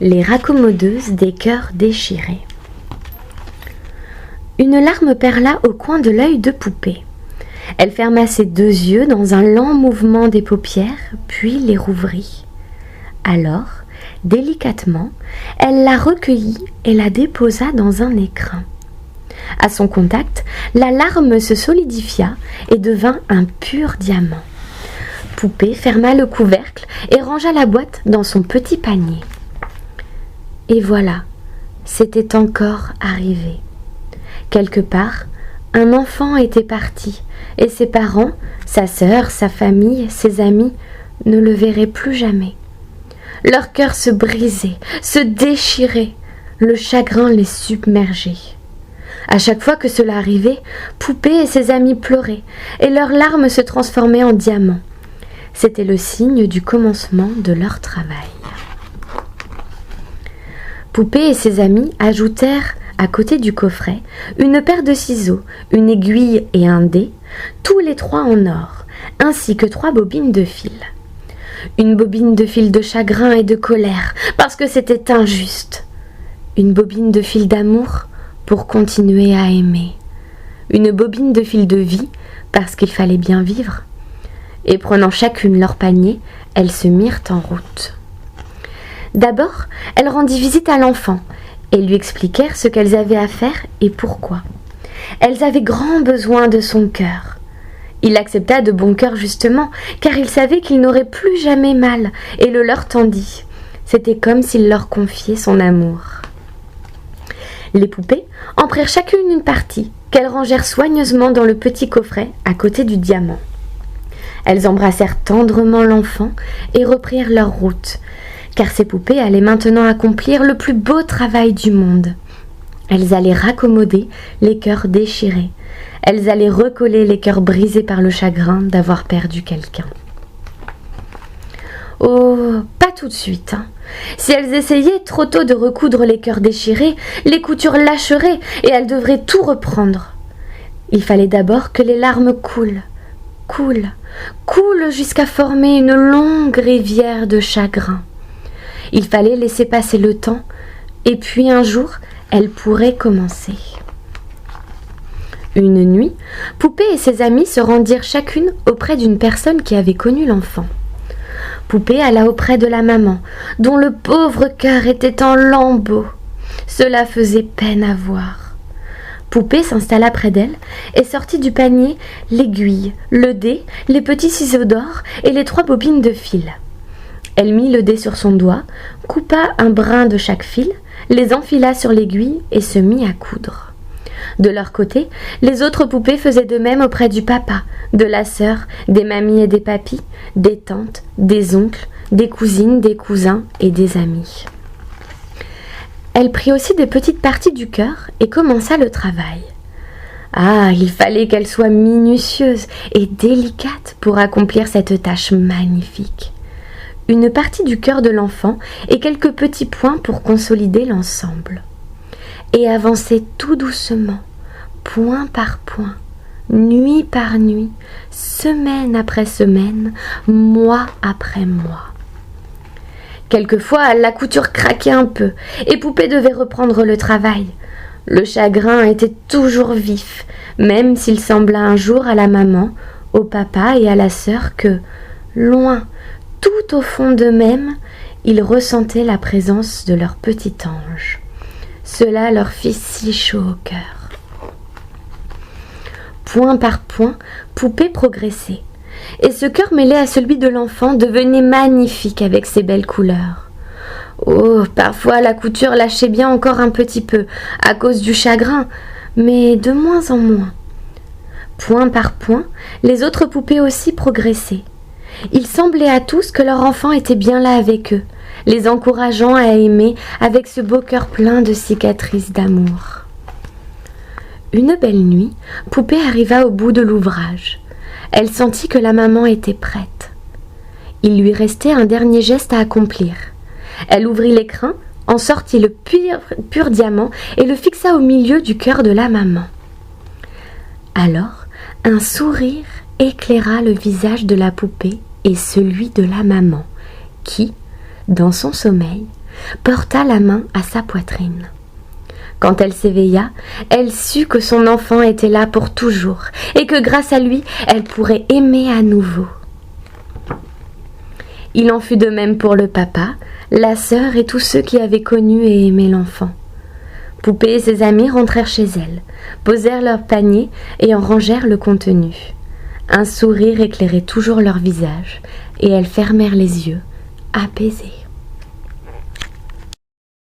Les raccommodeuses des cœurs déchirés. Une larme perla au coin de l'œil de Poupée. Elle ferma ses deux yeux dans un lent mouvement des paupières, puis les rouvrit. Alors, délicatement, elle la recueillit et la déposa dans un écrin. À son contact, la larme se solidifia et devint un pur diamant. Poupée ferma le couvercle et rangea la boîte dans son petit panier. Et voilà, c'était encore arrivé. Quelque part, un enfant était parti, et ses parents, sa sœur, sa famille, ses amis, ne le verraient plus jamais. Leur cœur se brisait, se déchirait, le chagrin les submergeait. À chaque fois que cela arrivait, Poupée et ses amis pleuraient, et leurs larmes se transformaient en diamants. C'était le signe du commencement de leur travail. Poupée et ses amis ajoutèrent, à côté du coffret, une paire de ciseaux, une aiguille et un dé, tous les trois en or, ainsi que 3 bobines de fil. Une bobine de fil de chagrin et de colère, parce que c'était injuste. Une bobine de fil d'amour, pour continuer à aimer. Une bobine de fil de vie, parce qu'il fallait bien vivre. Et prenant chacune leur panier, elles se mirent en route. D'abord, elles rendit visite à l'enfant et lui expliquèrent ce qu'elles avaient à faire et pourquoi. Elles avaient grand besoin de son cœur. Il accepta de bon cœur justement, car il savait qu'il n'aurait plus jamais mal, et le leur tendit. C'était comme s'il leur confiait son amour. Les poupées en prirent chacune une partie, qu'elles rangèrent soigneusement dans le petit coffret à côté du diamant. Elles embrassèrent tendrement l'enfant et reprirent leur route, car ces poupées allaient maintenant accomplir le plus beau travail du monde. Elles allaient raccommoder les cœurs déchirés. Elles allaient recoller les cœurs brisés par le chagrin d'avoir perdu quelqu'un. Oh, pas tout de suite, hein. Si elles essayaient trop tôt de recoudre les cœurs déchirés, les coutures lâcheraient et elles devraient tout reprendre. Il fallait d'abord que les larmes coulent jusqu'à former une longue rivière de chagrin. Il fallait laisser passer le temps, et puis un jour, elles pourraient commencer. Une nuit, Poupée et ses amies se rendirent chacune auprès d'une personne qui avait connu l'enfant. Poupée alla auprès de la maman, dont le pauvre cœur était en lambeaux. Cela faisait peine à voir. Poupée s'installa près d'elle et sortit du panier l'aiguille, le dé, les petits ciseaux d'or et les 3 bobines de fil. Elle mit le dé sur son doigt, coupa un brin de chaque fil, les enfila sur l'aiguille et se mit à coudre. De leur côté, les autres poupées faisaient de même auprès du papa, de la sœur, des mamies et des papis, des tantes, des oncles, des cousines, des cousins et des amis. Elle prit aussi des petites parties du cœur et commença le travail. Ah, il fallait qu'elle soit minutieuse et délicate pour accomplir cette tâche magnifique. Une partie du cœur de l'enfant et quelques petits points pour consolider l'ensemble. Et avancer tout doucement, point par point, nuit par nuit, semaine après semaine, mois après mois. Quelquefois, la couture craquait un peu et Poupée devait reprendre le travail. Le chagrin était toujours vif, même s'il sembla un jour à la maman, au papa et à la sœur que, loin, tout au fond d'eux-mêmes, ils ressentaient la présence de leur petit ange. Cela leur fit si chaud au cœur. Point par point, Poupée progressait, et ce cœur mêlé à celui de l'enfant devenait magnifique avec ses belles couleurs. Oh, parfois la couture lâchait bien encore un petit peu, à cause du chagrin, mais de moins en moins. Point par point, les autres poupées aussi progressaient. Il semblait à tous que leur enfant était bien là avec eux, les encourageant à aimer avec ce beau cœur plein de cicatrices d'amour. Une belle nuit, Poupée arriva au bout de l'ouvrage. Elle sentit que la maman était prête. Il lui restait un dernier geste à accomplir. Elle ouvrit l'écrin, en sortit le pur diamant et le fixa au milieu du cœur de la maman. Alors, un sourire éclaira le visage de la poupée et celui de la maman, qui, dans son sommeil, porta la main à sa poitrine. Quand elle s'éveilla, elle sut que son enfant était là pour toujours et que grâce à lui, elle pourrait aimer à nouveau. Il en fut de même pour le papa, la sœur et tous ceux qui avaient connu et aimé l'enfant. Poupée et ses amis rentrèrent chez elle, posèrent leur panier et en rangèrent le contenu. Un sourire éclairait toujours leur visage et elles fermèrent les yeux, apaisées.